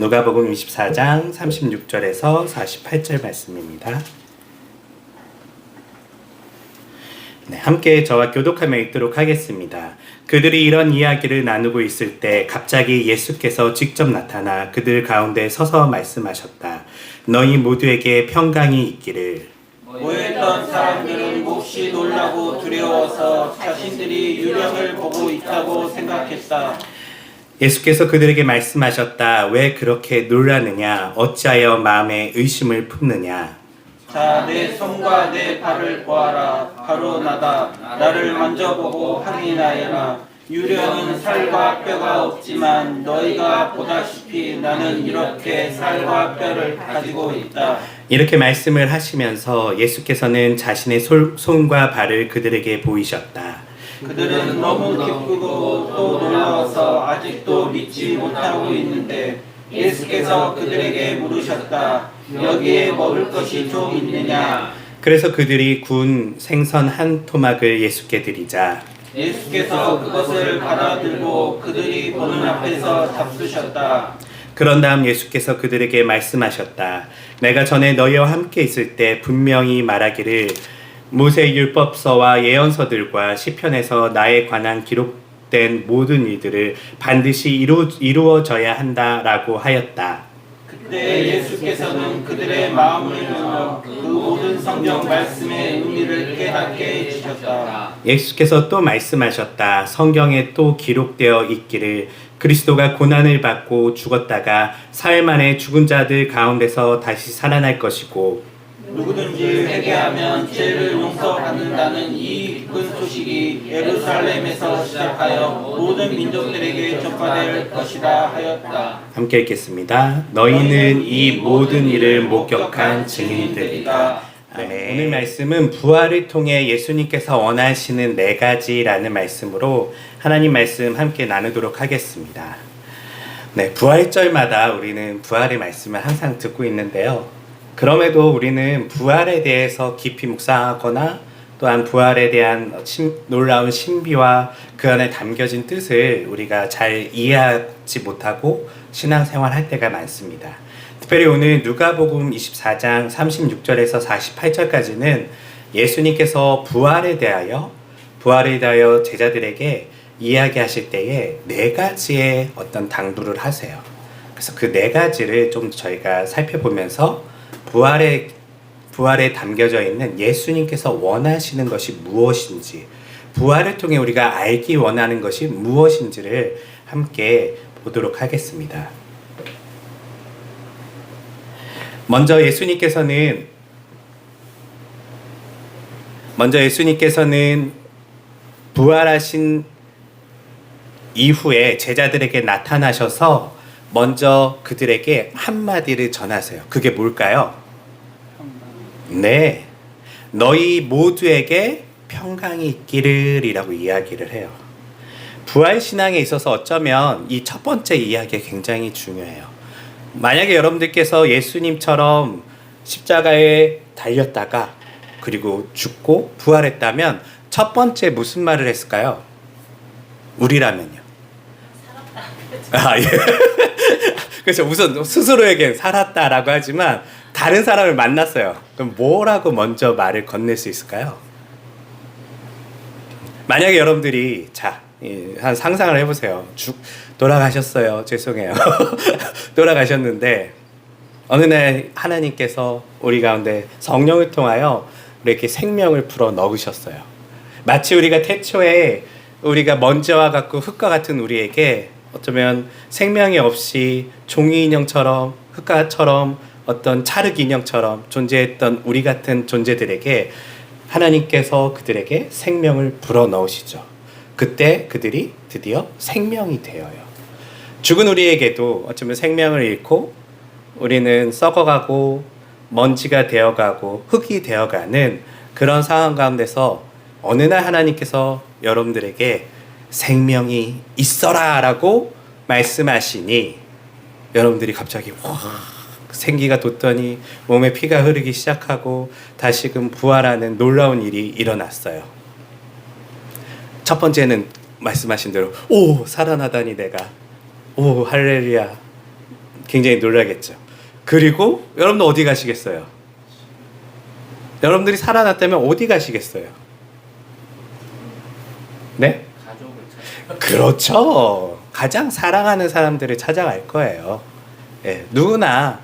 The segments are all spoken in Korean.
누가복음 24장 36절에서 48절 말씀입니다. 함께 저와 교독하며 읽도록 하겠습니다. 그들이 이런 이야기를 나누고 있을 때 갑자기 예수께서 직접 나타나 그들 가운데 서서 말씀하셨다. 너희 모두에게 평강이 있기를. 모였던 사람들은 몹시 놀라고 두려워서 자신들이 유령을 보고 있다고 생각했다. 예수께서 그들에게 말씀하셨다. 왜 그렇게 놀라느냐? 어찌하여 마음에 의심을 품느냐? 자, 내 손과 내 발을 보아라. 바로 나다. 나를 만져보고 확인하여라. 유령은 살과 뼈가 없지만 너희가 보다시피 나는 이렇게 살과 뼈를 가지고 있다. 이렇게 말씀을 하시면서 예수께서는 자신의 손과 발을 그들에게 보이셨다. 그들은 너무 기쁘고 또 놀라워서 아직도 믿지 못하고 있는데 예수께서 그들에게 물으셨다. 여기에 먹을 것이 좀 있느냐? 그래서 그들이 구운 생선 한 토막을 예수께 드리자 예수께서 그것을 받아들고 그들이 보는 앞에서 잡수셨다. 그런 다음 예수께서 그들에게 말씀하셨다. 내가 전에 너희와 함께 있을 때 분명히 말하기를 모세 율법서와 예언서들과 시편에서 나에 관한 기록된 모든 일들을 반드시 이루어져야 한다라고 하였다. 그때 예수께서는 그들의 마음을 열어 그 모든 성경 말씀의 의미를 깨닫게 해주셨다. 예수께서 또 말씀하셨다. 성경에 또 기록되어 있기를 그리스도가 고난을 받고 죽었다가 사흘 만에 죽은 자들 가운데서 다시 살아날 것이고 누구든지 회개하면 죄를 용서받는다는 이 기쁜 소식이 예루살렘에서 시작하여 모든 민족들에게 전파될 것이라 하였다. 함께 읽겠습니다. 너희는 이 모든 일을 목격한 증인들이다. 아멘. 오늘 말씀은 부활을 통해 예수님께서 원하시는 4가지라는 말씀으로 하나님 말씀 함께 나누도록 하겠습니다. 부활절마다 우리는 부활의 말씀을 항상 듣고 있는데요. 그럼에도 우리는 부활에 대해서 깊이 묵상하거나 또한 부활에 대한 놀라운 신비와 그 안에 담겨진 뜻을 우리가 잘 이해하지 못하고 신앙생활 할 때가 많습니다. 특별히 오늘 누가복음 24장 36절에서 48절까지는 예수님께서 부활에 대하여 제자들에게 이야기하실 때에 4가지의 어떤 당부를 하세요. 그래서 그 4가지를 좀 저희가 살펴보면서 부활에 담겨져 있는 예수님께서 원하시는 것이 무엇인지, 부활을 통해 우리가 알기 원하는 것이 무엇인지를 함께 보도록 하겠습니다. 먼저 예수님께서는 부활하신 이후에 제자들에게 나타나셔서 먼저 그들에게 한마디를 전하세요. 그게 뭘까요? 네, 너희 모두에게 평강이 있기를 이라고 이야기를 해요. 부활신앙에 있어서 어쩌면 이 첫 번째 이야기가 굉장히 중요해요. 만약에 여러분들께서 예수님처럼 십자가에 달렸다가 그리고 죽고 부활했다면 첫 번째 무슨 말을 했을까요? 우리라면요. 살았다. 예. 그래서 우선 스스로에겐 살았다라고 하지만 다른 사람을 만났어요. 그럼 뭐라고 먼저 말을 건넬 수 있을까요? 만약에 여러분들이 한 상상을 해보세요. 돌아가셨어요. 죄송해요. 돌아가셨는데 어느 날 하나님께서 우리 가운데 성령을 통하여 이렇게 생명을 불어 넣으셨어요. 마치 우리가 태초에 우리가 먼지와 같고 흙과 같은 우리에게 어쩌면 생명이 없이 종이 인형처럼 흙처럼 어떤 찰흙 인형처럼 존재했던 우리 같은 존재들에게 하나님께서 그들에게 생명을 불어넣으시죠. 그때 그들이 드디어 생명이 되어요. 죽은 우리에게도 어쩌면 생명을 잃고 우리는 썩어가고 먼지가 되어가고 흙이 되어가는 그런 상황 가운데서 어느 날 하나님께서 여러분들에게 생명이 있어라 라고 말씀하시니 여러분들이 갑자기 생기가 돋더니 몸에 피가 흐르기 시작하고 다시금 부활하는 놀라운 일이 일어났어요. 첫 번째는 말씀하신 대로 살아나다니 내가 할렐루야 굉장히 놀라겠죠. 그리고 여러분들 어디 가시겠어요? 여러분들이 살아났다면 어디 가시겠어요? 네? 가족을 찾아. 그렇죠. 가장 사랑하는 사람들을 찾아갈 거예요. 예, 누구나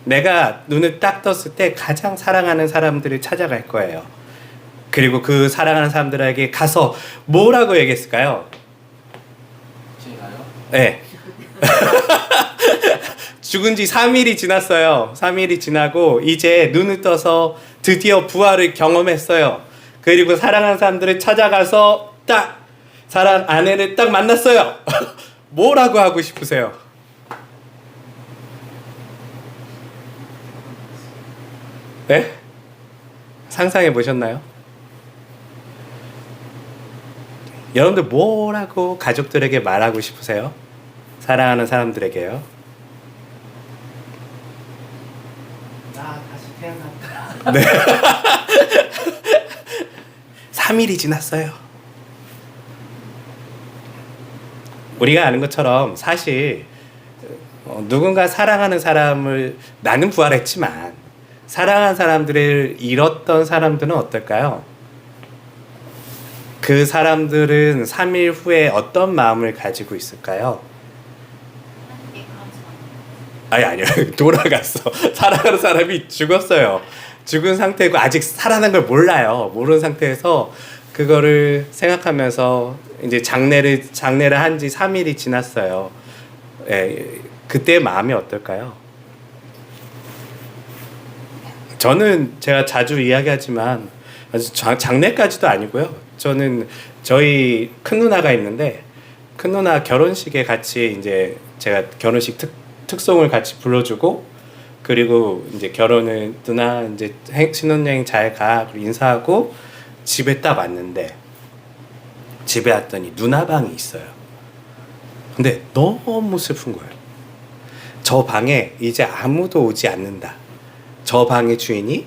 내가 눈을 딱 떴을 때 가장 사랑하는 사람들을 찾아갈 거예요. 그리고 그 사랑하는 사람들에게 가서 뭐라고 얘기했을까요? 제가요? 네. 죽은 지 3일이 지났어요. 3일이 지나고 이제 눈을 떠서 드디어 부활을 경험했어요. 그리고 사랑하는 사람들을 찾아가서 딱 사랑 아내를 딱 만났어요. 뭐라고 하고 싶으세요? 네? 상상해 보셨나요? 여러분들 뭐라고 가족들에게 말하고 싶으세요? 사랑하는 사람들에게요. 나 다시 태어났다. 네. 3일이 지났어요. 우리가 아는 것처럼 사실 누군가 사랑하는 사람을 나는 부활했지만 사랑하는 사람들을 잃었던 사람들은 어떨까요? 그 사람들은 3일 후에 어떤 마음을 가지고 있을까요? 아니요. 돌아갔어. 사랑하는 사람이 죽었어요. 죽은 상태고 아직 살아난 걸 몰라요. 모르는 상태에서 그거를 생각하면서 이제 장례를 한 지 3일이 지났어요. 예, 그때 마음이 어떨까요? 저는 제가 자주 이야기하지만 장례까지도 아니고요. 저는 저희 큰 누나가 있는데 큰 누나 결혼식에 같이 이제 제가 결혼식 특송을 같이 불러주고 그리고 이제 결혼을 누나 이제 신혼여행 잘 가 인사하고 집에 딱 왔는데 집에 왔더니 누나 방이 있어요. 근데 너무 슬픈 거예요. 저 방에 이제 아무도 오지 않는다. 저 방의 주인이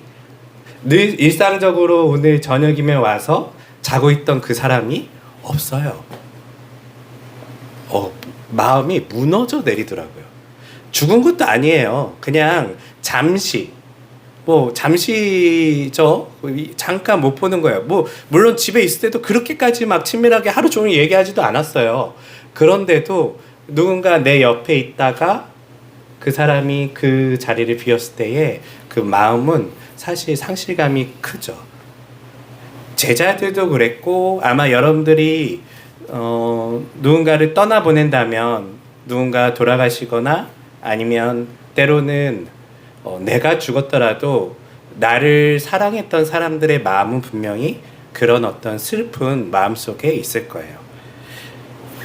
늘 일상적으로 오늘 저녁이면 와서 자고 있던 그 사람이 없어요. 마음이 무너져 내리더라고요. 죽은 것도 아니에요. 그냥 잠시 잠깐 못 보는 거예요. 물론 집에 있을 때도 그렇게까지 막 친밀하게 하루 종일 얘기하지도 않았어요. 그런데도 누군가 내 옆에 있다가 그 사람이 그 자리를 비웠을 때의 그 마음은 사실 상실감이 크죠. 제자들도 그랬고 아마 여러분들이 누군가를 떠나보낸다면 누군가 돌아가시거나 아니면 때로는 내가 죽었더라도 나를 사랑했던 사람들의 마음은 분명히 그런 어떤 슬픈 마음속에 있을 거예요.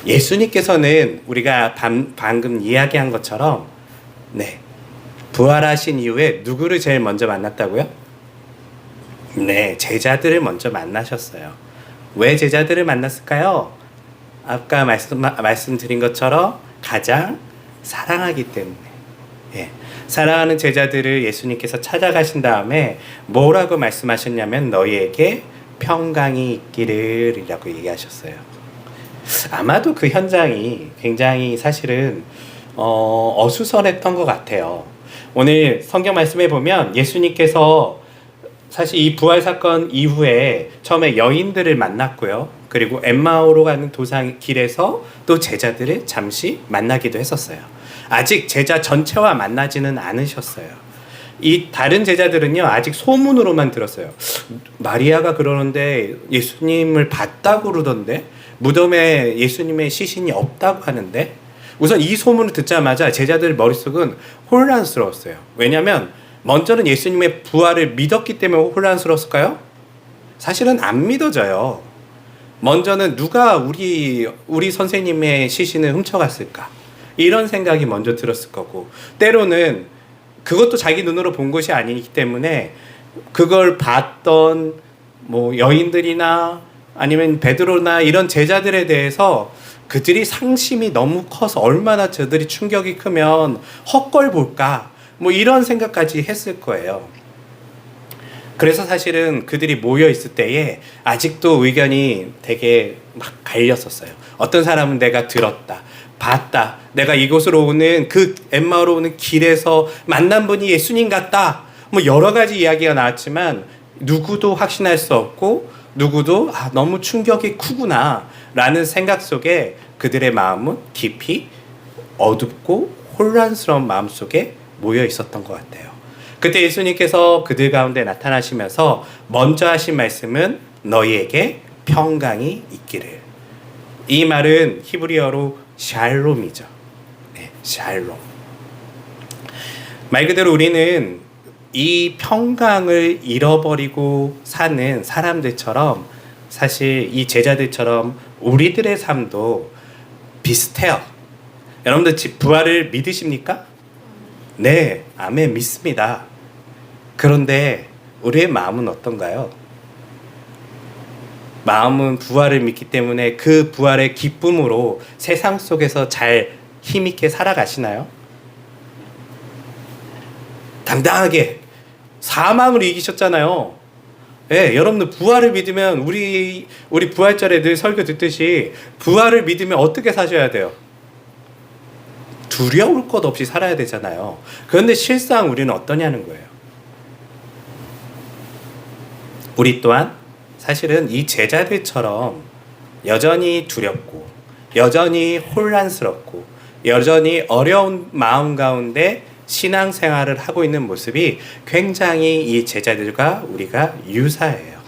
예수님께서는 우리가 방금 이야기한 것처럼 부활하신 이후에 누구를 제일 먼저 만났다고요? 네, 제자들을 먼저 만나셨어요. 왜 제자들을 만났을까요? 아까 말씀드린 것처럼 가장 사랑하기 때문에. 예, 사랑하는 제자들을 예수님께서 찾아가신 다음에 뭐라고 말씀하셨냐면 너희에게 평강이 있기를 이라고 얘기하셨어요. 아마도 그 현장이 굉장히 사실은 어수선했던 것 같아요. 오늘 성경 말씀에 보면 예수님께서 사실 이 부활 사건 이후에 처음에 여인들을 만났고요. 그리고 엠마오로 가는 길에서 또 제자들을 잠시 만나기도 했었어요. 아직 제자 전체와 만나지는 않으셨어요. 이 다른 제자들은요 아직 소문으로만 들었어요. 마리아가 그러는데 예수님을 봤다고 그러던데 무덤에 예수님의 시신이 없다고 하는데 우선 이 소문을 듣자마자 제자들 머릿속은 혼란스러웠어요. 왜냐하면 먼저는 예수님의 부활을 믿었기 때문에 혼란스러웠을까요? 사실은 안 믿어져요. 먼저는 누가 우리 선생님의 시신을 훔쳐갔을까? 이런 생각이 먼저 들었을 거고 때로는 그것도 자기 눈으로 본 것이 아니기 때문에 그걸 봤던 여인들이나 아니면 베드로나 이런 제자들에 대해서 그들이 상심이 너무 커서 얼마나 저들이 충격이 크면 헛걸 볼까 이런 생각까지 했을 거예요. 그래서 사실은 그들이 모여 있을 때에 아직도 의견이 되게 막 갈렸었어요. 어떤 사람은 내가 들었다, 봤다. 내가 이곳으로 오는 그 엠마오로 오는 길에서 만난 분이 예수님 같다. 뭐 여러 가지 이야기가 나왔지만 누구도 확신할 수 없고 누구도 너무 충격이 크구나 라는 생각 속에 그들의 마음은 깊이 어둡고 혼란스러운 마음 속에 모여 있었던 것 같아요. 그때 예수님께서 그들 가운데 나타나시면서 먼저 하신 말씀은 너희에게 평강이 있기를. 이 말은 히브리어로 샬롬이죠. 네, 샬롬. 말 그대로 우리는 이 평강을 잃어버리고 사는 사람들처럼 사실 이 제자들처럼 우리들의 삶도 비슷해요. 여러분들 부활을 믿으십니까? 네, 아멘, 믿습니다. 그런데 우리의 마음은 어떤가요? 마음은 부활을 믿기 때문에 그 부활의 기쁨으로 세상 속에서 잘 힘있게 살아가시나요? 당당하게 사망을 이기셨잖아요. 네, 여러분들 부활을 믿으면 우리 부활절에 늘 설교 듣듯이 부활을 믿으면 어떻게 사셔야 돼요? 두려울 것 없이 살아야 되잖아요. 그런데 실상 우리는 어떠냐는 거예요. 우리 또한 사실은 이 제자들처럼 여전히 두렵고 여전히 혼란스럽고 여전히 어려운 마음 가운데 신앙생활을 하고 있는 모습이 굉장히 이 제자들과 우리가 유사해요.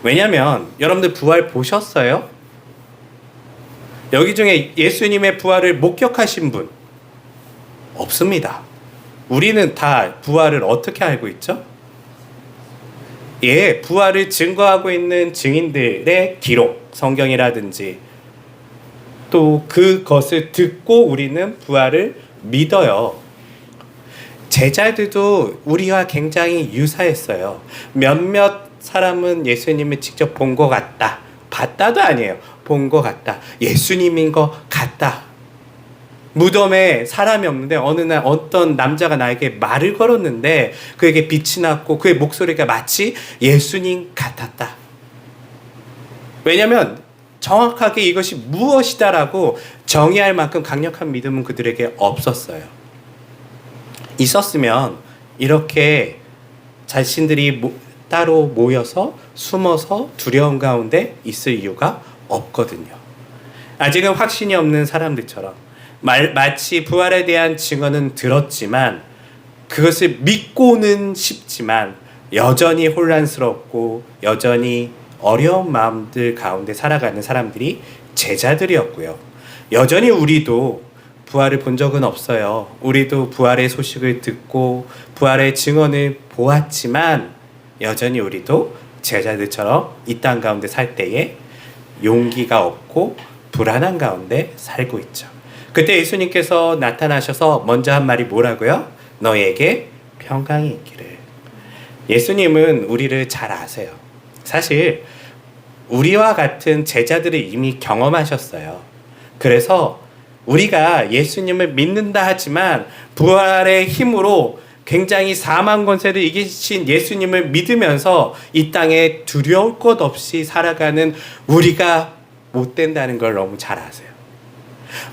왜냐하면 여러분들 부활 보셨어요? 여기 중에 예수님의 부활을 목격하신 분 없습니다. 우리는 다 부활을 어떻게 알고 있죠? 예, 부활을 증거하고 있는 증인들의 기록, 성경이라든지 또 그것을 듣고 우리는 부활을 믿어요. 제자들도 우리와 굉장히 유사했어요. 몇몇 사람은 예수님을 직접 본 것 같다. 봤다도 아니에요. 본 것 같다. 예수님인 것 같다. 무덤에 사람이 없는데 어느 날 어떤 남자가 나에게 말을 걸었는데 그에게 빛이 났고 그의 목소리가 마치 예수님 같았다. 왜냐하면 정확하게 이것이 무엇이다라고 정의할 만큼 강력한 믿음은 그들에게 없었어요. 있었으면 이렇게 자신들이 따로 모여서 숨어서 두려움 가운데 있을 이유가 없거든요. 아직은 확신이 없는 사람들처럼 마치 부활에 대한 증언은 들었지만 그것을 믿고는 싶지만 여전히 혼란스럽고 여전히 어려운 마음들 가운데 살아가는 사람들이 제자들이었고요. 여전히 우리도 부활을 본 적은 없어요. 우리도 부활의 소식을 듣고 부활의 증언을 보았지만 여전히 우리도 제자들처럼 이 땅 가운데 살 때에 용기가 없고 불안한 가운데 살고 있죠. 그때 예수님께서 나타나셔서 먼저 한 말이 뭐라고요? 너에게 평강이 있기를. 예수님은 우리를 잘 아세요. 사실 우리와 같은 제자들을 이미 경험하셨어요. 그래서 우리가 예수님을 믿는다 하지만 부활의 힘으로 굉장히 사망 권세를 이기신 예수님을 믿으면서 이 땅에 두려울 것 없이 살아가는 우리가 못 된다는 걸 너무 잘 아세요.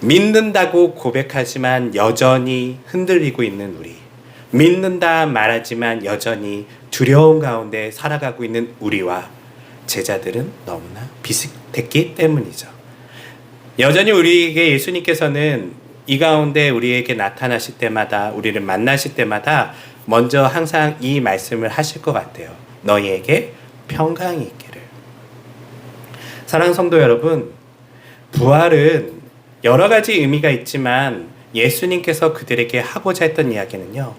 믿는다고 고백하지만 여전히 흔들리고 있는 우리, 믿는다 말하지만 여전히 두려움 가운데 살아가고 있는 우리와 제자들은 너무나 비슷했기 때문이죠. 여전히 우리에게 예수님께서는 이 가운데 우리에게 나타나실 때마다 우리를 만나실 때마다 먼저 항상 이 말씀을 하실 것 같아요. 너희에게 평강이 있기를. 사랑하는 성도 여러분, 부활은 여러 가지 의미가 있지만 예수님께서 그들에게 하고자 했던 이야기는요,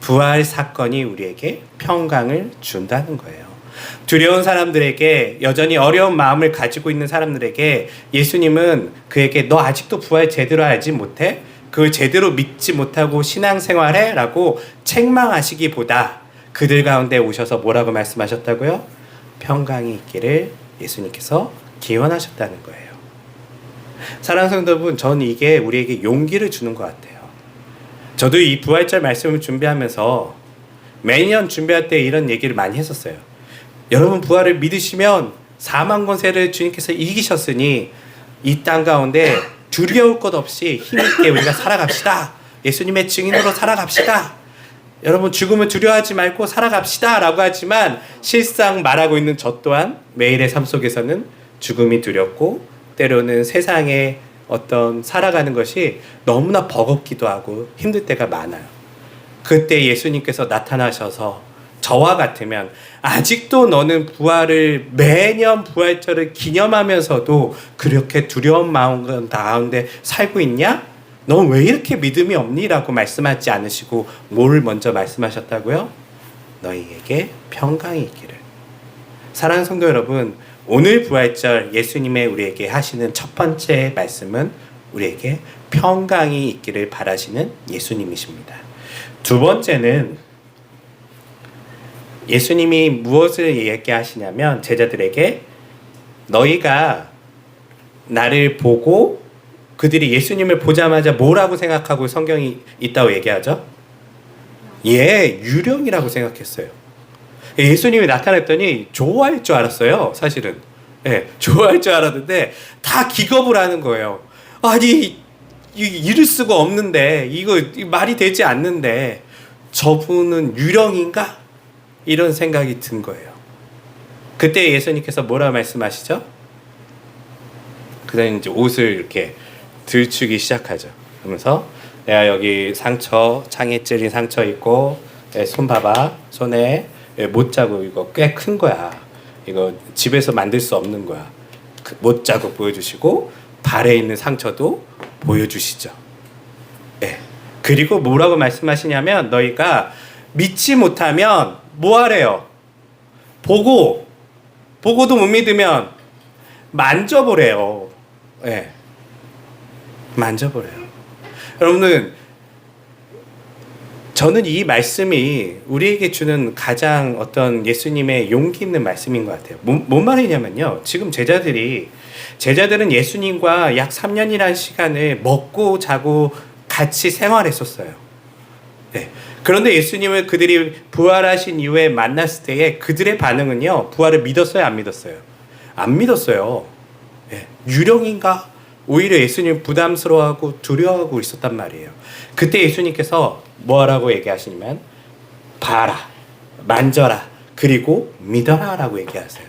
부활 사건이 우리에게 평강을 준다는 거예요. 두려운 사람들에게, 여전히 어려운 마음을 가지고 있는 사람들에게 예수님은 그에게 너 아직도 부활 제대로 알지 못해? 그걸 제대로 믿지 못하고 신앙생활해? 라고 책망하시기보다 그들 가운데 오셔서 뭐라고 말씀하셨다고요? 평강이 있기를 예수님께서 기원하셨다는 거예요. 사랑하는 성도 여러분, 저는 이게 우리에게 용기를 주는 것 같아요. 저도 이 부활절 말씀을 준비하면서 매년 준비할 때 이런 얘기를 많이 했었어요. 여러분, 부활을 믿으시면 사망 권세를 주님께서 이기셨으니 이 땅 가운데 두려울 것 없이 힘있게 우리가 살아갑시다. 예수님의 증인으로 살아갑시다. 여러분 죽음을 두려워하지 말고 살아갑시다 라고 하지만 실상 말하고 있는 저 또한 매일의 삶 속에서는 죽음이 두렵고 때로는 세상에 어떤 살아가는 것이 너무나 버겁기도 하고 힘들 때가 많아요. 그때 예수님께서 나타나셔서 저와 같으면 아직도 너는 부활을 매년 부활절을 기념하면서도 그렇게 두려운 마음 가운데 살고 있냐? 너 왜 이렇게 믿음이 없니? 라고 말씀하지 않으시고 뭘 먼저 말씀하셨다고요? 너희에게 평강이 있기를. 사랑하는 성도 여러분, 오늘 부활절 예수님의 우리에게 하시는 첫 번째 말씀은 우리에게 평강이 있기를 바라시는 예수님이십니다. 두 번째는 예수님이 무엇을 얘기하시냐면 제자들에게 너희가 나를 보고 그들이 예수님을 보자마자 뭐라고 생각하고 성경이 있다고 얘기하죠? 유령이라고 생각했어요. 예수님이 나타났더니 좋아할 줄 알았어요. 사실은 좋아할 줄 알았는데 다 기겁을 하는 거예요. 아니 이럴 수가 없는데 이거 말이 되지 않는데 저분은 유령인가? 이런 생각이 든 거예요. 그때 예수님께서 뭐라 말씀하시죠? 그다음에 이제 옷을 이렇게 들추기 시작하죠. 그러면서 내가 여기 상처, 창에 찔린 상처 있고 손 봐봐. 손에 못 자국 이거 꽤 큰 거야. 이거 집에서 만들 수 없는 거야. 못 자국 보여주시고 발에 있는 상처도 보여주시죠. 그리고 뭐라고 말씀하시냐면 너희가 믿지 못하면 뭐 하래요? 보고도 못 믿으면 만져보래요. 만져보래요. 여러분은 저는 이 말씀이 우리에게 주는 가장 어떤 예수님의 용기 있는 말씀인 것 같아요. 뭔 말이냐면요. 지금 제자들은 예수님과 약 3년이라는 시간을 먹고 자고 같이 생활했었어요. 그런데 예수님을 그들이 부활하신 이후에 만났을 때에 그들의 반응은요. 부활을 믿었어요? 안 믿었어요? 안 믿었어요. 유령인가? 오히려 예수님 부담스러워하고 두려워하고 있었단 말이에요. 그때 예수님께서 뭐라고 얘기하시냐면 봐라, 만져라, 그리고 믿어라 라고 얘기하세요.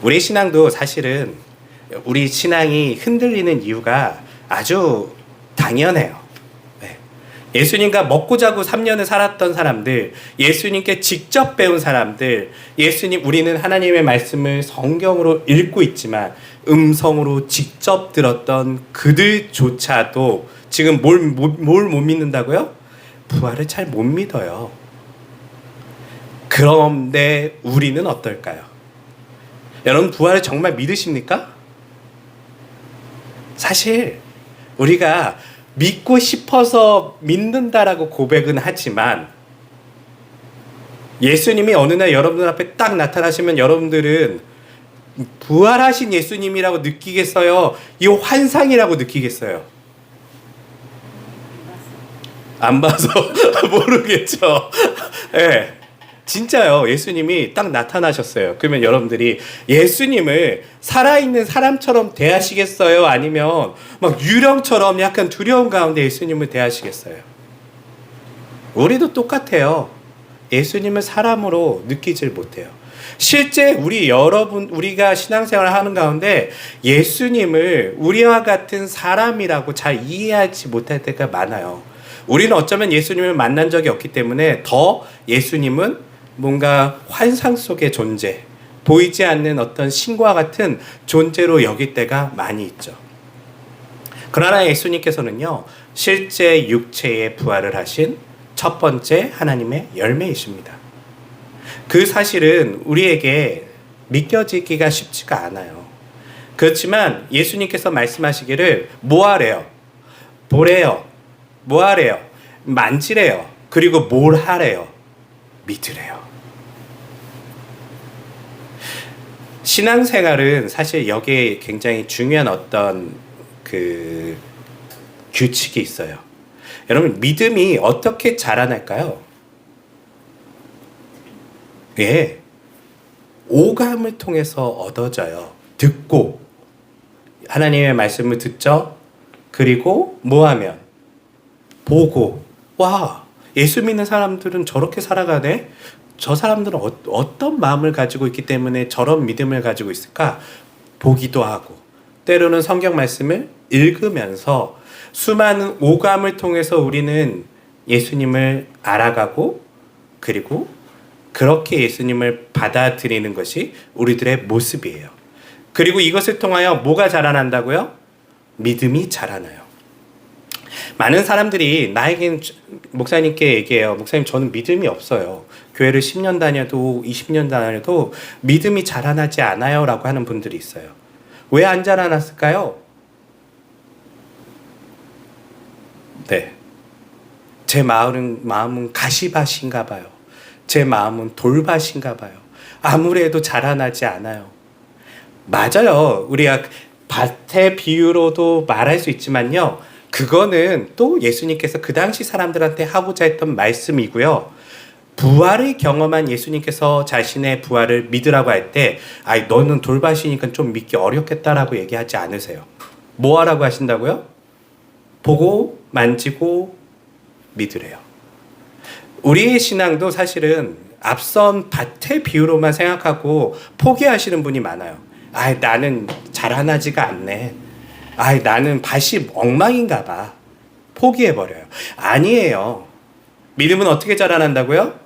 우리 신앙도 사실은 우리 신앙이 흔들리는 이유가 아주 당연해요. 예수님과 먹고 자고 3년을 살았던 사람들, 예수님께 직접 배운 사람들, 우리는 하나님의 말씀을 성경으로 읽고 있지만 음성으로 직접 들었던 그들조차도 지금 뭘 못 믿는다고요? 부활을 잘 못 믿어요. 그런데 우리는 어떨까요? 여러분 부활을 정말 믿으십니까? 사실 우리가 믿고 싶어서 믿는다라고 고백은 하지만 예수님이 어느 날 여러분들 앞에 딱 나타나시면 여러분들은 부활하신 예수님이라고 느끼겠어요? 이 환상이라고 느끼겠어요? 안 봐서 모르겠죠. 진짜요. 예수님이 딱 나타나셨어요. 그러면 여러분들이 예수님을 살아있는 사람처럼 대하시겠어요? 아니면 막 유령처럼 약간 두려운 가운데 예수님을 대하시겠어요? 우리도 똑같아요. 예수님을 사람으로 느끼질 못해요. 실제 우리가 신앙생활을 하는 가운데 예수님을 우리와 같은 사람이라고 잘 이해하지 못할 때가 많아요. 우리는 어쩌면 예수님을 만난 적이 없기 때문에 더 예수님은 뭔가 환상 속의 존재, 보이지 않는 어떤 신과 같은 존재로 여길 때가 많이 있죠. 그러나 예수님께서는요, 실제 육체의 부활을 하신 첫 번째 하나님의 열매이십니다. 그 사실은 우리에게 믿겨지기가 쉽지가 않아요. 그렇지만 예수님께서 말씀하시기를 뭐하래요? 보래요. 뭐하래요? 만지래요. 그리고 뭘 하래요? 믿으래요. 신앙생활은 사실 여기에 굉장히 중요한 어떤 그 규칙이 있어요. 여러분 믿음이 어떻게 자라날까요? 오감을 통해서 얻어져요. 듣고 하나님의 말씀을 듣죠. 그리고 뭐하면? 보고. 와, 예수 믿는 사람들은 저렇게 살아가네? 저 사람들은 어떤 마음을 가지고 있기 때문에 저런 믿음을 가지고 있을까? 보기도 하고, 때로는 성경 말씀을 읽으면서 수많은 오감을 통해서 우리는 예수님을 알아가고, 그리고 그렇게 예수님을 받아들이는 것이 우리들의 모습이에요. 그리고 이것을 통하여 뭐가 자라난다고요? 믿음이 자라나요. 많은 사람들이 나에겐, 목사님께 얘기해요. 목사님, 저는 믿음이 없어요. 교회를 10년 다녀도 20년 다녀도 믿음이 자라나지 않아요 라고 하는 분들이 있어요. 왜 안 자라났을까요? 네, 제 마음은 가시밭인가 봐요. 제 마음은 돌밭인가 봐요. 아무래도 자라나지 않아요. 맞아요. 우리가 밭의 비유로도 말할 수 있지만요, 그거는 또 예수님께서 그 당시 사람들한테 하고자 했던 말씀이고요. 부활을 경험한 예수님께서 자신의 부활을 믿으라고 할 때, 아이, 너는 돌밭이니까 좀 믿기 어렵겠다라고 얘기하지 않으세요. 뭐 하라고 하신다고요? 보고 만지고 믿으래요. 우리의 신앙도 사실은 앞선 밭의 비유로만 생각하고 포기하시는 분이 많아요. 아이, 나는 자라나지가 않네. 아이, 나는 밭이 엉망인가 봐. 포기해버려요. 아니에요. 믿음은 어떻게 자라난다고요?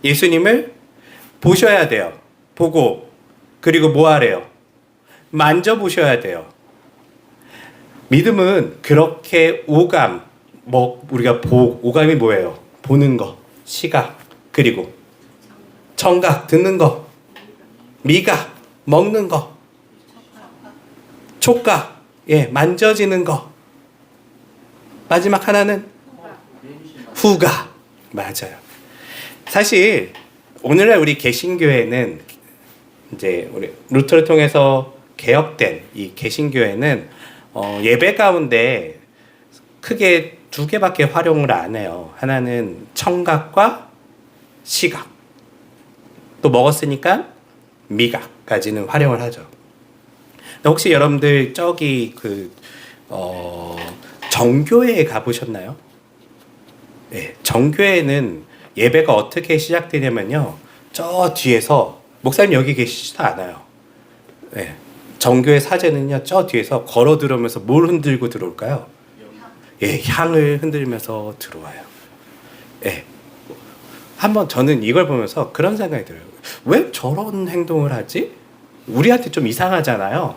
예수님을 보셔야 돼요. 보고, 그리고 뭐 하래요? 만져보셔야 돼요. 믿음은 그렇게 오감, 우리가 오감이 뭐예요? 보는 거, 시각, 그리고 청각, 듣는 거, 미각, 먹는 거, 촉각, 만져지는 거. 마지막 하나는 후각. 맞아요. 사실 오늘날 우리 개신교회는, 이제 우리 루터를 통해서 개혁된 이 개신교회는 예배 가운데 크게 두 개밖에 활용을 안 해요. 하나는 청각과 시각, 또 먹었으니까 미각까지는 활용을 하죠. 혹시 여러분들 저기 정교회에 가보셨나요? 네, 정교회는 예배가 어떻게 시작되냐면요, 저 뒤에서, 목사님 여기 계시지도 않아요. 네, 정교회 사제는요, 저 뒤에서 걸어 들어오면서 뭘 흔들고 들어올까요? 향을 흔들면서 들어와요. 한번 저는 이걸 보면서 그런 생각이 들어요. 왜 저런 행동을 하지? 우리한테 좀 이상하잖아요.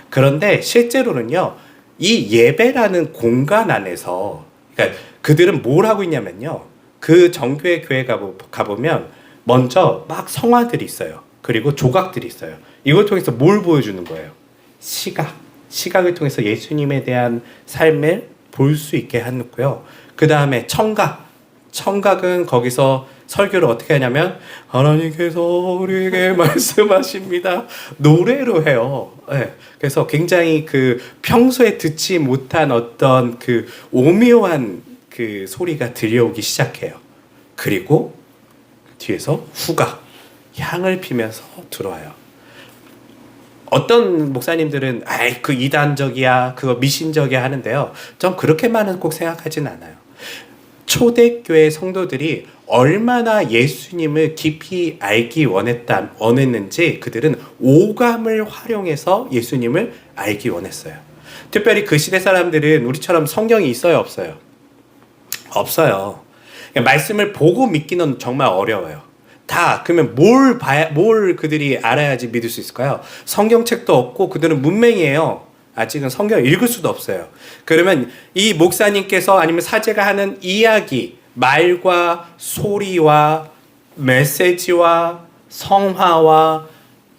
그런데 실제로는요, 이 예배라는 공간 안에서, 그러니까 그들은 뭘 하고 있냐면요, 그 정교회 교회 가보면 먼저 막 성화들이 있어요. 그리고 조각들이 있어요. 이걸 통해서 뭘 보여주는 거예요? 시각을 통해서 예수님에 대한 삶을 볼 수 있게 해놓고요. 그 다음에 청각은 거기서 설교를 어떻게 하냐면, 하나님께서 우리에게 말씀하십니다. 노래로 해요. 그래서 굉장히 평소에 듣지 못한 어떤 오묘한 소리가 들려오기 시작해요. 그리고 뒤에서 후각, 향을 피면서 들어와요. 어떤 목사님들은 그 이단적이야, 그거 미신적이야 하는데요, 전 그렇게만은 꼭 생각하진 않아요. 초대교회 성도들이 얼마나 예수님을 깊이 알기 원했는지 그들은 오감을 활용해서 예수님을 알기 원했어요. 특별히 그 시대 사람들은 우리처럼 성경이 있어요, 없어요? 없어요. 말씀을 보고 믿기는 정말 어려워요. 그러면 뭘 그들이 알아야지 믿을 수 있을까요? 성경책도 없고 그들은 문맹이에요. 아직은 성경을 읽을 수도 없어요. 그러면 이 목사님께서 아니면 사제가 하는 이야기, 말과 소리와 메시지와 성화와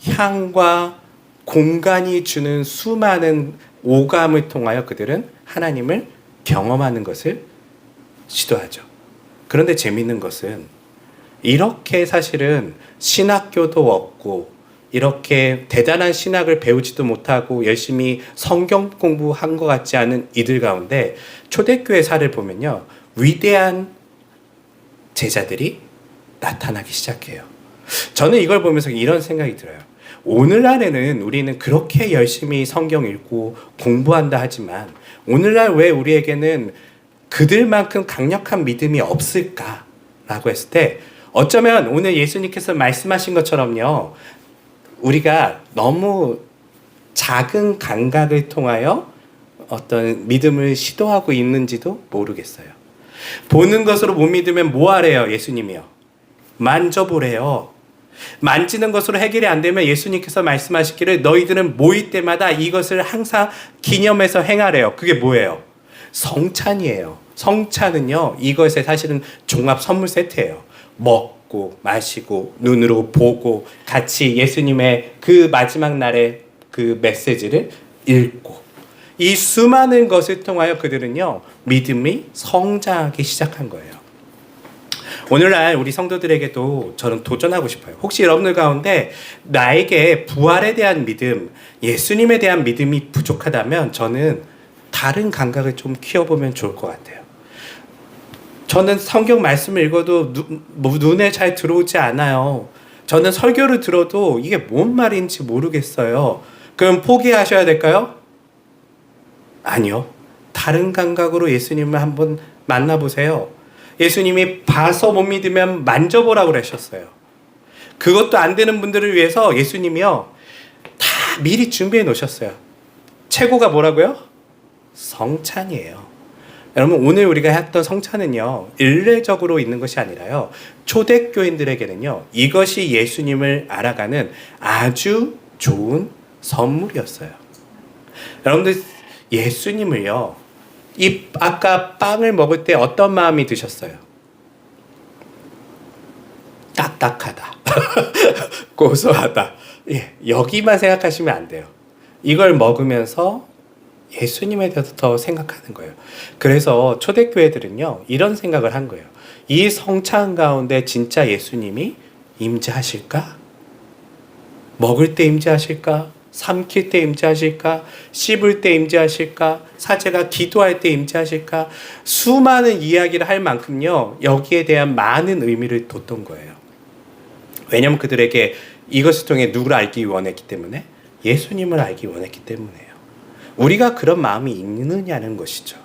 향과 공간이 주는 수많은 오감을 통하여 그들은 하나님을 경험하는 것을 시도하죠. 그런데 재미있는 것은 이렇게 사실은 신학교도 없고 이렇게 대단한 신학을 배우지도 못하고 열심히 성경 공부한 것 같지 않은 이들 가운데 초대교회 사를 보면요, 위대한 제자들이 나타나기 시작해요. 저는 이걸 보면서 이런 생각이 들어요. 오늘날에는 우리는 그렇게 열심히 성경 읽고 공부한다 하지만 오늘날 왜 우리에게는 그들만큼 강력한 믿음이 없을까라고 했을 때 어쩌면 오늘 예수님께서 말씀하신 것처럼요. 우리가 너무 작은 감각을 통하여 어떤 믿음을 시도하고 있는지도 모르겠어요. 보는 것으로 못 믿으면 뭐 하래요? 예수님이요. 만져보래요. 만지는 것으로 해결이 안 되면 예수님께서 말씀하시기를 너희들은 모일 때마다 이것을 항상 기념해서 행하래요. 그게 뭐예요? 성찬이에요. 성찬은요, 이것의 사실은 종합 선물 세트예요. 먹고 마시고 눈으로 보고 같이 예수님의 그 마지막 날의 그 메시지를 읽고 이 수많은 것을 통하여 그들은요, 믿음이 성장하기 시작한 거예요. 오늘날 우리 성도들에게도 저는 도전하고 싶어요. 혹시 여러분들 가운데 나에게 부활에 대한 믿음, 예수님에 대한 믿음이 부족하다면 저는 다른 감각을 좀 키워보면 좋을 것 같아요. 저는 성경 말씀을 읽어도 눈에 잘 들어오지 않아요. 저는 설교를 들어도 이게 뭔 말인지 모르겠어요. 그럼 포기하셔야 될까요? 아니요. 다른 감각으로 예수님을 한번 만나보세요. 예수님이 봐서 못 믿으면 만져보라고 그러셨어요. 그것도 안 되는 분들을 위해서 예수님이요, 다 미리 준비해 놓으셨어요. 최고가 뭐라고요? 성찬이에요. 여러분, 오늘 우리가 했던 성찬은요, 일례적으로 있는 것이 아니라요, 초대교인들에게는요, 이것이 예수님을 알아가는 아주 좋은 선물이었어요. 여러분들, 예수님을요, 아까 빵을 먹을 때 어떤 마음이 드셨어요? 딱딱하다. 고소하다. 예, 여기만 생각하시면 안 돼요. 이걸 먹으면서 예수님에 대해서 더 생각하는 거예요. 그래서 초대교회들은요, 이런 생각을 한 거예요. 이 성찬 가운데 진짜 예수님이 임재하실까? 먹을 때 임재하실까? 삼킬 때 임재하실까? 씹을 때 임재하실까? 사제가 기도할 때 임재하실까? 수많은 이야기를 할 만큼요, 여기에 대한 많은 의미를 뒀던 거예요. 왜냐하면 그들에게 이것을 통해 누구를 알기 원했기 때문에, 예수님을 알기 원했기 때문에요. 우리가 그런 마음이 있느냐는 것이죠.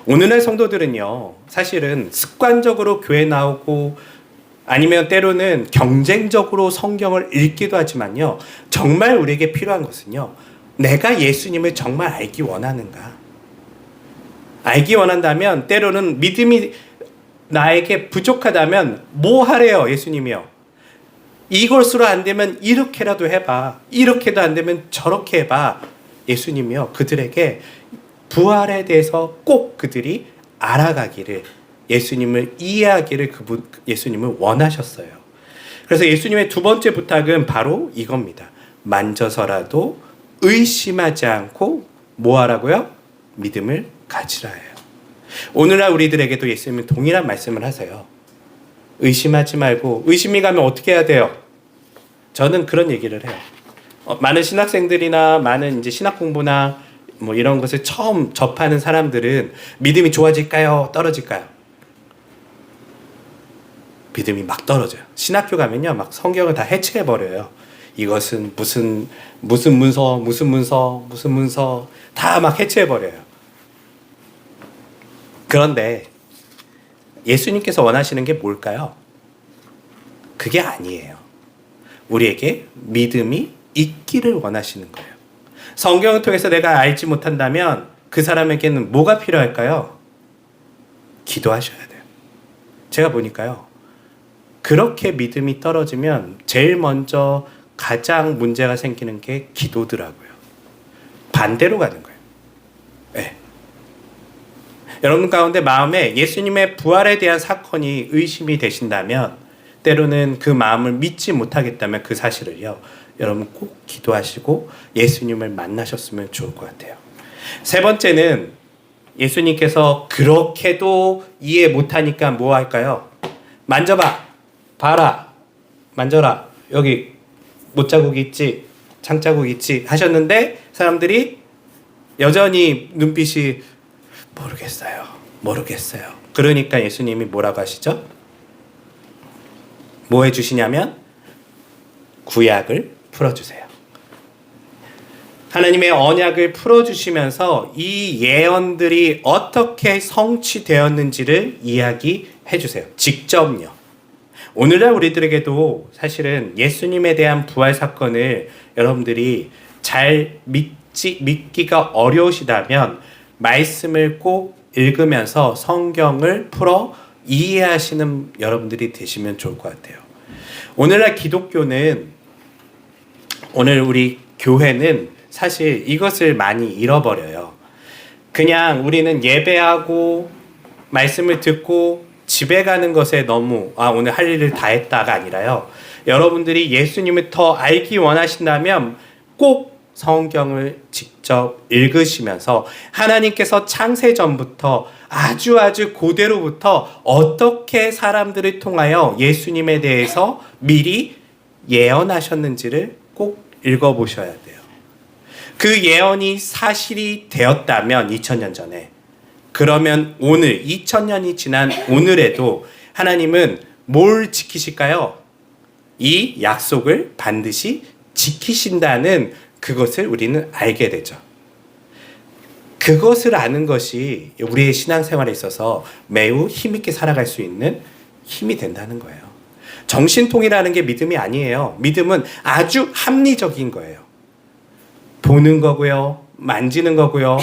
오늘날 성도들은요, 사실은 습관적으로 교회 나오고 아니면 때로는 경쟁적으로 성경을 읽기도 하지만요, 정말 우리에게 필요한 것은요, 내가 예수님을 정말 알기 원하는가? 알기 원한다면 때로는 믿음이 나에게 부족하다면 뭐 하래요, 예수님이요? 이것으로 안 되면 이렇게라도 해봐. 이렇게도 안 되면 저렇게 해봐. 예수님이요, 그들에게 부활에 대해서 꼭 그들이 알아가기를, 예수님을 이해하기를 예수님을 원하셨어요. 그래서 예수님의 두 번째 부탁은 바로 이겁니다. 만져서라도 의심하지 않고 뭐 하라고요? 믿음을 가지라 해요. 오늘날 우리들에게도 예수님은 동일한 말씀을 하세요. 의심하지 말고, 의심이 가면 어떻게 해야 돼요? 저는 그런 얘기를 해요. 많은 신학생들이나 많은 이제 신학 공부나 뭐 이런 것을 처음 접하는 사람들은 믿음이 좋아질까요? 떨어질까요? 믿음이 막 떨어져요. 신학교 가면요, 막 성경을 다 해체해버려요. 이것은 무슨 문서 다 막 해체해버려요. 그런데 예수님께서 원하시는 게 뭘까요? 그게 아니에요. 우리에게 믿음이 있기를 원하시는 거예요. 성경을 통해서 내가 알지 못한다면 그 사람에게는 뭐가 필요할까요? 기도하셔야 돼요. 제가 보니까요, 그렇게 믿음이 떨어지면 제일 먼저 가장 문제가 생기는 게 기도더라고요. 반대로 가는 거예요. 네. 여러분 가운데 마음에 예수님의 부활에 대한 사건이 의심이 되신다면, 때로는 그 마음을 믿지 못하겠다면 그 사실을요, 여러분 꼭 기도하시고 예수님을 만나셨으면 좋을 것 같아요. 세 번째는 예수님께서 그렇게도 이해 못하니까 뭐 할까요? 만져봐, 봐라, 만져라, 여기 못자국 있지, 장자국 있지 하셨는데 사람들이 여전히 눈빛이 모르겠어요. 그러니까 예수님이 뭐라고 하시죠? 뭐 해주시냐면 구약을 풀어주세요. 하나님의 언약을 풀어주시면서 이 예언들이 어떻게 성취되었는지를 이야기해 주세요. 직접요. 오늘날 우리들에게도 사실은 예수님에 대한 부활 사건을 여러분들이 잘 믿기가 어려우시다면 말씀을 꼭 읽으면서 성경을 풀어 이해하시는 여러분들이 되시면 좋을 것 같아요. 오늘날 기독교는, 오늘 우리 교회는 사실 이것을 많이 잃어버려요. 그냥 우리는 예배하고 말씀을 듣고 집에 가는 것에 너무 오늘 할 일을 다 했다가 아니라요. 여러분들이 예수님을 더 알기 원하신다면 꼭 성경을 직접 읽으시면서 하나님께서 창세전부터 아주 고대로부터 어떻게 사람들을 통하여 예수님에 대해서 미리 예언하셨는지를 꼭 읽어보셔야 돼요. 그 예언이 사실이 되었다면 2000년 전에, 그러면 오늘 2000년이 지난 오늘에도 하나님은 뭘 지키실까요? 이 약속을 반드시 지키신다는 그것을 우리는 알게 되죠. 그것을 아는 것이 우리의 신앙생활에 있어서 매우 힘있게 살아갈 수 있는 힘이 된다는 거예요. 정신통이라는 게 믿음이 아니에요. 믿음은 아주 합리적인 거예요. 보는 거고요, 만지는 거고요,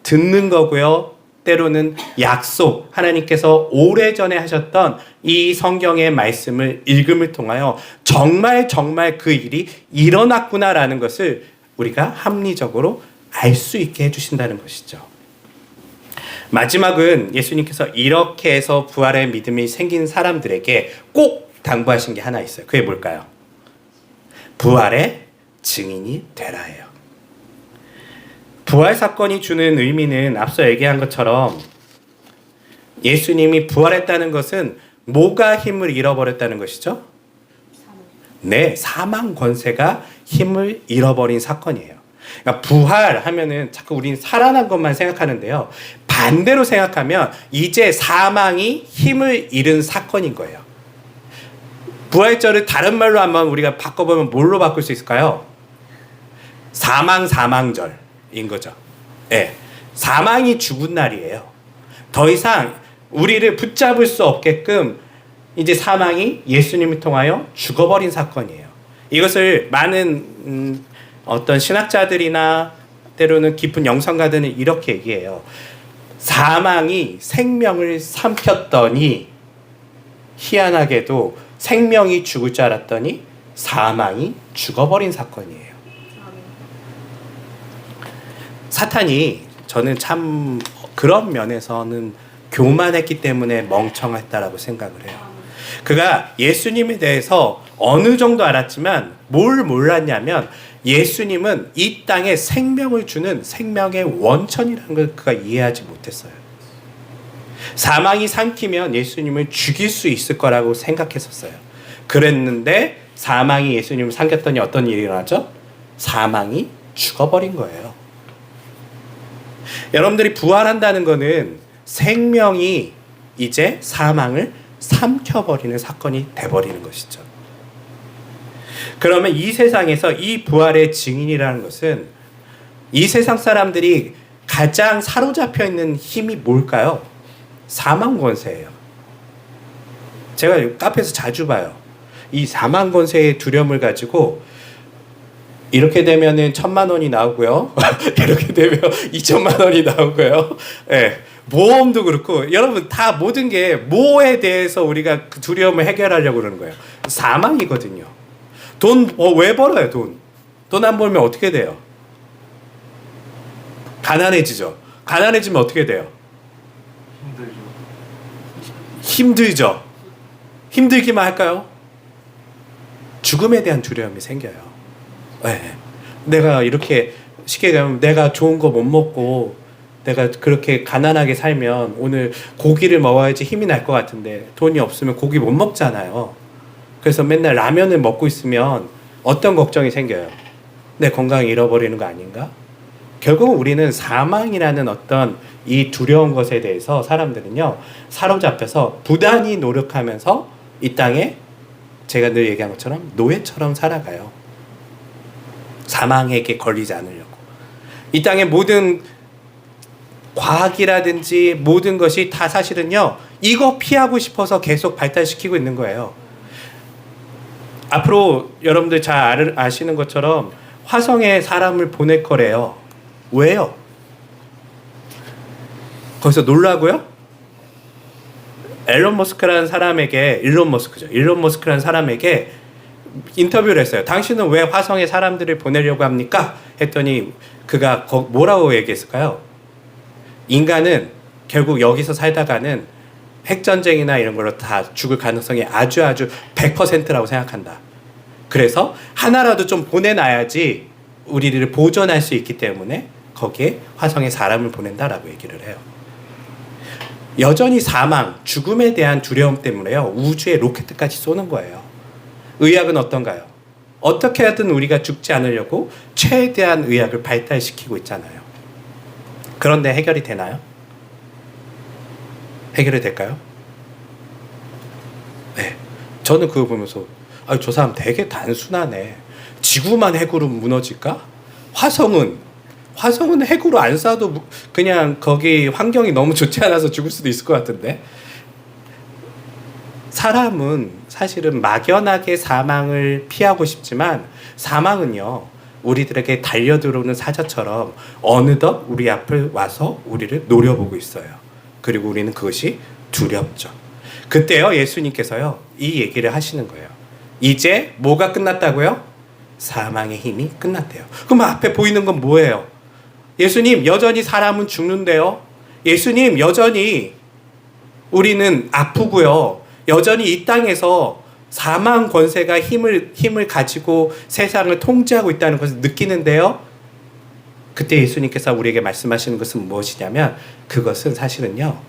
듣는 거고요, 때로는 약속, 하나님께서 오래전에 하셨던 이 성경의 말씀을 읽음을 통하여 정말 그 일이 일어났구나라는 것을 우리가 합리적으로 알 수 있게 해주신다는 것이죠. 마지막은 예수님께서 이렇게 해서 부활의 믿음이 생긴 사람들에게 꼭 당부하신 게 하나 있어요. 그게 뭘까요? 부활의 증인이 되라예요. 부활 사건이 주는 의미는 앞서 얘기한 것처럼 예수님이 부활했다는 것은 뭐가 힘을 잃어버렸다는 것이죠? 네, 사망 권세가 힘을 잃어버린 사건이에요. 그러니까 부활하면은 자꾸 우리는 살아난 것만 생각하는데요. 반대로 생각하면 이제 사망이 힘을 잃은 사건인 거예요. 부활절을 다른 말로 한번 우리가 바꿔보면 뭘로 바꿀 수 있을까요? 사망절인 거죠. 네, 사망이 죽은 날이에요. 더 이상 우리를 붙잡을 수 없게끔 이제 사망이 예수님을 통하여 죽어버린 사건이에요. 이것을 많은 어떤 신학자들이나 때로는 깊은 영성가들은 이렇게 얘기해요. 사망이 생명을 삼켰더니 희한하게도 생명이 죽을 줄 알았더니 사망이 죽어버린 사건이에요. 사탄이, 저는 참 그런 면에서는 교만했기 때문에 멍청했다라고 생각을 해요. 그가 예수님에 대해서 어느 정도 알았지만 뭘 몰랐냐면 예수님은 이 땅에 생명을 주는 생명의 원천이라는 걸 그가 이해하지 못했어요. 사망이 삼키면 예수님을 죽일 수 있을 거라고 생각했었어요. 그랬는데 사망이 예수님을 삼켰더니 어떤 일이 일어나죠? 사망이 죽어버린 거예요. 여러분들이 부활한다는 것은 생명이 이제 사망을 삼켜버리는 사건이 돼버리는 것이죠. 그러면 이 세상에서 이 부활의 증인이라는 것은 이 세상 사람들이 가장 사로잡혀 있는 힘이 뭘까요? 사망 권세예요. 제가 카페에서 자주 봐요. 이 사망 권세의 두려움을 가지고 이렇게 되면은 1000만 원이 나오고요. 이렇게 되면 2000만 원이 나오고요. 네. 보험도 그렇고 여러분 다 모든 게 뭐에 대해서 우리가 그 두려움을 해결하려고 그러는 거예요. 사망이거든요. 돈 왜 벌어요? 돈 안 벌면 어떻게 돼요? 가난해지죠. 가난해지면 어떻게 돼요? 힘들죠. 힘들기만 할까요? 죽음에 대한 두려움이 생겨요. 네. 내가 이렇게 쉽게 가면 내가 좋은 거 못 먹고 내가 그렇게 가난하게 살면 오늘 고기를 먹어야지 힘이 날 것 같은데 돈이 없으면 고기 못 먹잖아요. 그래서 맨날 라면을 먹고 있으면 어떤 걱정이 생겨요? 내 건강 잃어버리는 거 아닌가? 결국은 우리는 사망이라는 어떤 이 두려운 것에 대해서 사람들은요 사로잡혀서 부단히 노력하면서 이 땅에 제가 늘 얘기한 것처럼 노예처럼 살아가요. 사망에게 걸리지 않으려고. 이 땅의 모든 과학이라든지 모든 것이 다 사실은요, 이거 피하고 싶어서 계속 발달시키고 있는 거예요. 앞으로 여러분들 잘 아시는 것처럼 화성에 사람을 보낼 거래요. 왜요? 거기서 놀라고요? 일론 머스크라는 사람에게 인터뷰를 했어요. 당신은 왜 화성에 사람들을 보내려고 합니까? 했더니 그가 뭐라고 얘기했을까요? 인간은 결국 여기서 살다가는 핵전쟁이나 이런 걸로 다 죽을 가능성이 아주 100%라고 생각한다. 그래서 하나라도 좀 보내놔야지 우리를 보존할 수 있기 때문에 거기에 화성에 사람을 보낸다라고 얘기를 해요. 여전히 사망, 죽음에 대한 두려움 때문에요, 우주에 로켓까지 쏘는 거예요. 의학은 어떤가요? 어떻게 하든 우리가 죽지 않으려고 최대한 의학을 발달시키고 있잖아요. 그런데 해결이 되나요? 해결이 될까요? 네. 저는 그거 보면서 저 사람 되게 단순하네. 지구만 핵으로 무너질까? 화성은 핵으로 안 쏴도 그냥 거기 환경이 너무 좋지 않아서 죽을 수도 있을 것 같은데. 사람은 사실은 막연하게 사망을 피하고 싶지만 사망은요, 우리들에게 달려들어오는 사자처럼 어느덧 우리 앞을 와서 우리를 노려보고 있어요. 그리고 우리는 그것이 두렵죠. 그때요, 예수님께서요, 이 얘기를 하시는 거예요. 이제 뭐가 끝났다고요? 사망의 힘이 끝났대요. 그럼 앞에 보이는 건 뭐예요? 예수님, 여전히 사람은 죽는데요. 예수님, 여전히 우리는 아프고요. 여전히 이 땅에서 사망 권세가 힘을 가지고 세상을 통제하고 있다는 것을 느끼는데요. 그때 예수님께서 우리에게 말씀하시는 것은 무엇이냐면, 그것은 사실은요,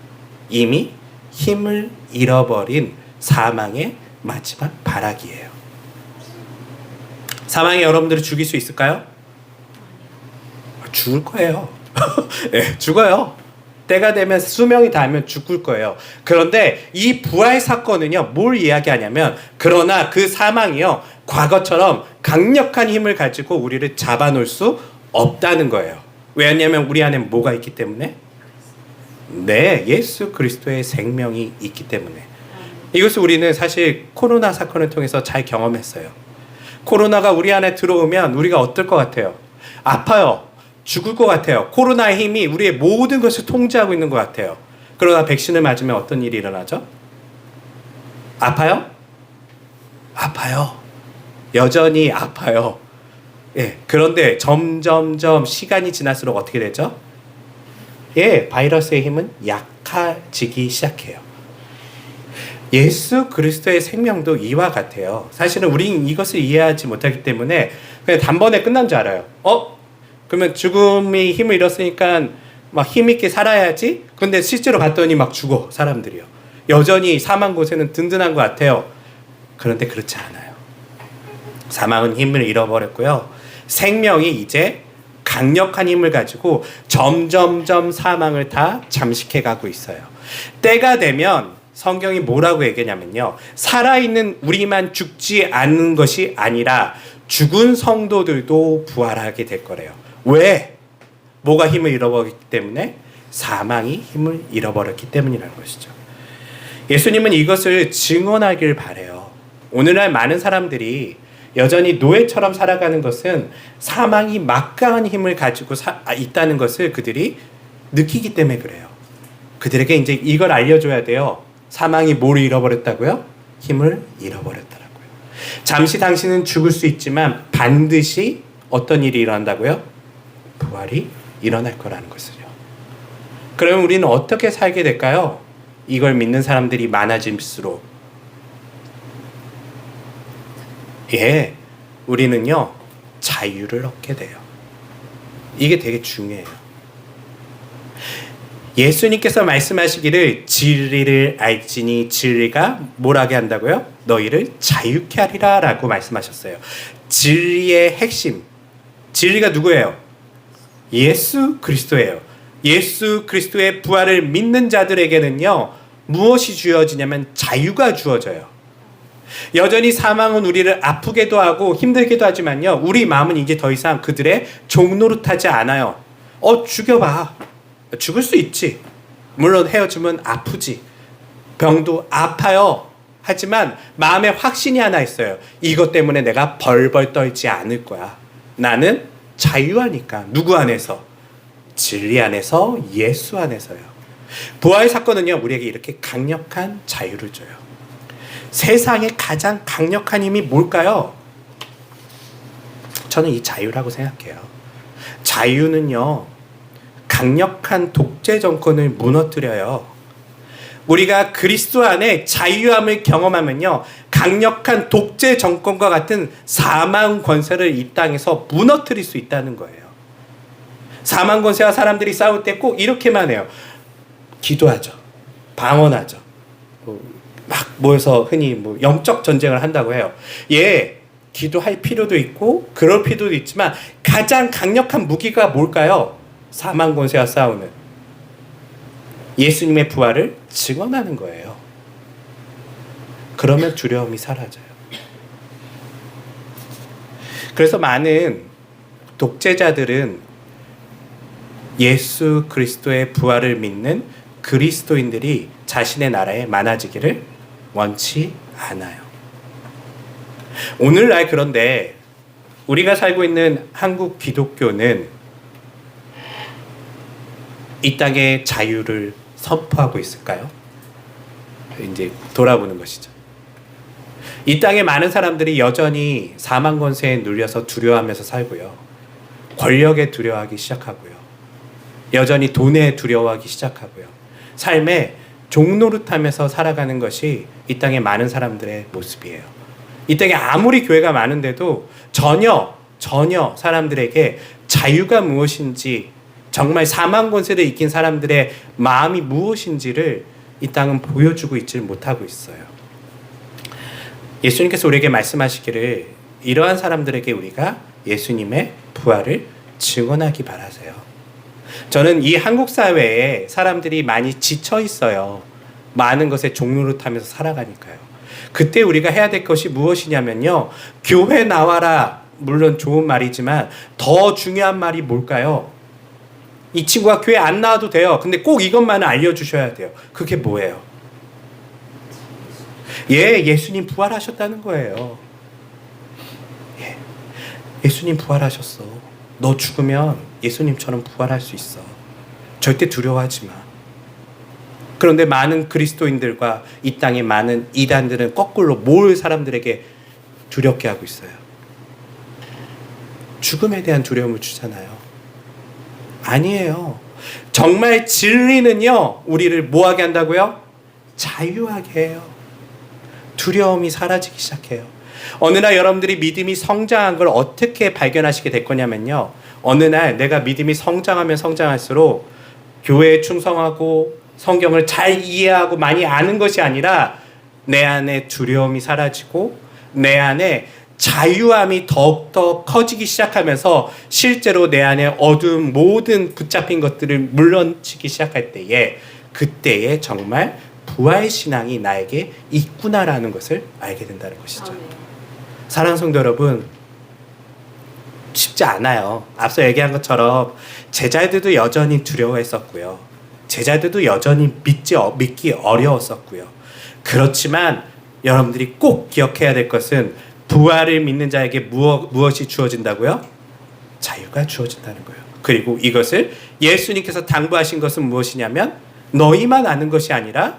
이미 힘을 잃어버린 사망의 마지막 발악이에요. 사망이 여러분들을 죽일 수 있을까요? 죽을 거예요. 네, 죽어요. 때가 되면 수명이 닿으면 죽을 거예요. 그런데 이 부활 사건은요, 뭘 이야기하냐면, 그러나 그 사망이요, 과거처럼 강력한 힘을 가지고 우리를 잡아놓을 수 없다는 거예요. 왜냐하면 우리 안에 뭐가 있기 때문에? 네, 예수 그리스도의 생명이 있기 때문에. 이것을 우리는 사실 코로나 사건을 통해서 잘 경험했어요. 코로나가 우리 안에 들어오면 우리가 어떨 것 같아요? 아파요. 죽을 것 같아요. 코로나의 힘이 우리의 모든 것을 통제하고 있는 것 같아요. 그러나 백신을 맞으면 어떤 일이 일어나죠? 아파요? 아파요. 여전히 아파요. 예. 그런데 점점점 시간이 지날수록 어떻게 되죠? 예, 바이러스의 힘은 약해지기 시작해요. 예수 그리스도의 생명도 이와 같아요. 사실은 우리는 이것을 이해하지 못하기 때문에 그냥 단번에 끝난 줄 알아요. 그러면 죽음이 힘을 잃었으니까 막 힘있게 살아야지. 근데 실제로 봤더니 막 죽어, 사람들이요. 여전히 사망 곳에는 든든한 것 같아요. 그런데 그렇지 않아요. 사망은 힘을 잃어버렸고요. 생명이 이제 강력한 힘을 가지고 점점점 사망을 다 잠식해가고 있어요. 때가 되면 성경이 뭐라고 얘기하냐면요, 살아있는 우리만 죽지 않는 것이 아니라 죽은 성도들도 부활하게 될 거래요. 왜? 뭐가 힘을 잃어버렸기 때문에? 사망이 힘을 잃어버렸기 때문이라는 것이죠. 예수님은 이것을 증언하길 바래요. 오늘날 많은 사람들이 여전히 노예처럼 살아가는 것은 사망이 막강한 힘을 가지고 있다는 것을 그들이 느끼기 때문에 그래요. 그들에게 이제 이걸 알려줘야 돼요. 사망이 뭘 잃어버렸다고요? 힘을 잃어버렸다라고요. 잠시 당신은 죽을 수 있지만 반드시 어떤 일이 일어난다고요? 부활이 일어날 거라는 것을요. 그러면 우리는 어떻게 살게 될까요? 이걸 믿는 사람들이 많아질수록, 예, 우리는요, 자유를 얻게 돼요. 이게 되게 중요해요. 예수님께서 말씀하시기를 진리를 알지니 진리가 뭘 하게 한다고요? 너희를 자유케 하리라 라고 말씀하셨어요. 진리의 핵심, 진리가 누구예요? 예수 그리스도예요. 예수 그리스도의 부활을 믿는 자들에게는요, 무엇이 주어지냐면 자유가 주어져요. 여전히 사망은 우리를 아프게도 하고 힘들게도 하지만요, 우리 마음은 이제 더 이상 그들의 종노릇하지 않아요. 죽여봐. 죽을 수 있지. 물론 헤어지면 아프지. 병도 아파요. 하지만 마음에 확신이 하나 있어요. 이것 때문에 내가 벌벌 떨지 않을 거야. 나는 자유하니까. 누구 안에서? 진리 안에서, 예수 안에서요. 부활 사건은요, 우리에게 이렇게 강력한 자유를 줘요. 세상의 가장 강력한 힘이 뭘까요? 저는 이 자유라고 생각해요. 자유는요, 강력한 독재 정권을 무너뜨려요. 우리가 그리스도 안에 자유함을 경험하면요, 강력한 독재 정권과 같은 사망 권세를 이 땅에서 무너뜨릴 수 있다는 거예요. 사망 권세와 사람들이 싸울 때 꼭 이렇게만 해요. 기도하죠. 방언하죠. 막 모여서 흔히 영적 전쟁을 한다고 해요. 기도할 필요도 있고 그럴 필요도 있지만 가장 강력한 무기가 뭘까요? 사망 권세와 싸우는 예수님의 부활을 증언하는 거예요. 그러면 두려움이 사라져요. 그래서 많은 독재자들은 예수 그리스도의 부활을 믿는 그리스도인들이 자신의 나라에 많아지기를 원치 않아요. 오늘날 그런데 우리가 살고 있는 한국 기독교는 이 땅의 자유를 선포하고 있을까요? 이제 돌아보는 것이죠. 이 땅에 많은 사람들이 여전히 사망 권세에 눌려서 두려워하면서 살고요. 권력에 두려워하기 시작하고요. 여전히 돈에 두려워하기 시작하고요. 삶에 종노릇하면서 살아가는 것이 이 땅의 많은 사람들의 모습이에요. 이 땅에 아무리 교회가 많은데도 전혀 사람들에게 자유가 무엇인지, 정말 사망 권세를 이긴 사람들의 마음이 무엇인지를 이 땅은 보여주고 있지 못하고 있어요. 예수님께서 우리에게 말씀하시기를 이러한 사람들에게 우리가 예수님의 부활을 증언하기 바라세요. 저는 이 한국 사회에 사람들이 많이 지쳐 있어요. 많은 것에 종노릇하면서 살아가니까요. 그때 우리가 해야 될 것이 무엇이냐면요, 교회 나와라. 물론 좋은 말이지만 더 중요한 말이 뭘까요? 이 친구가 교회 안 나와도 돼요. 근데 꼭 이것만은 알려주셔야 돼요. 그게 뭐예요? 예수님 부활하셨다는 거예요. 예수님 부활하셨어. 너 죽으면 예수님처럼 부활할 수 있어. 절대 두려워하지 마. 그런데 많은 그리스도인들과 이 땅의 많은 이단들은 거꾸로 뭘 사람들에게 두렵게 하고 있어요? 죽음에 대한 두려움을 주잖아요. 아니에요. 정말 진리는요, 우리를 뭐하게 한다고요? 자유하게 해요. 두려움이 사라지기 시작해요. 어느 날 여러분들이 믿음이 성장한 걸 어떻게 발견하시게 될 거냐면요, 어느 날 내가 믿음이 성장하면 성장할수록 교회에 충성하고 성경을 잘 이해하고 많이 아는 것이 아니라 내 안에 두려움이 사라지고 내 안에 자유함이 더욱더 커지기 시작하면서 실제로 내 안에 어두운 모든 붙잡힌 것들을 물론치기 시작할 때에, 그때에 정말 부활신앙이 나에게 있구나라는 것을 알게 된다는 것이죠. 사랑하는 성도 여러분, 쉽지 않아요. 앞서 얘기한 것처럼 제자들도 여전히 두려워했었고요. 제자들도 여전히 믿기 어려웠었고요. 그렇지만 여러분들이 꼭 기억해야 될 것은 부활을 믿는 자에게 무엇이 주어진다고요? 자유가 주어진다는 거예요. 그리고 이것을 예수님께서 당부하신 것은 무엇이냐면 너희만 아는 것이 아니라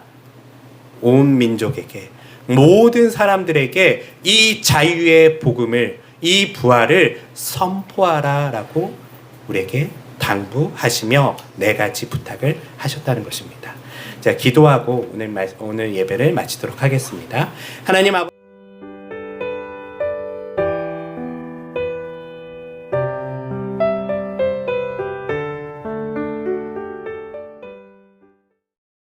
온 민족에게, 모든 사람들에게 이 자유의 복음을, 이 부활을 선포하라 라고 우리에게 당부하시며 네 가지 부탁을 하셨다는 것입니다. 자, 기도하고 오늘 예배를 마치도록 하겠습니다. 하나님 아버지,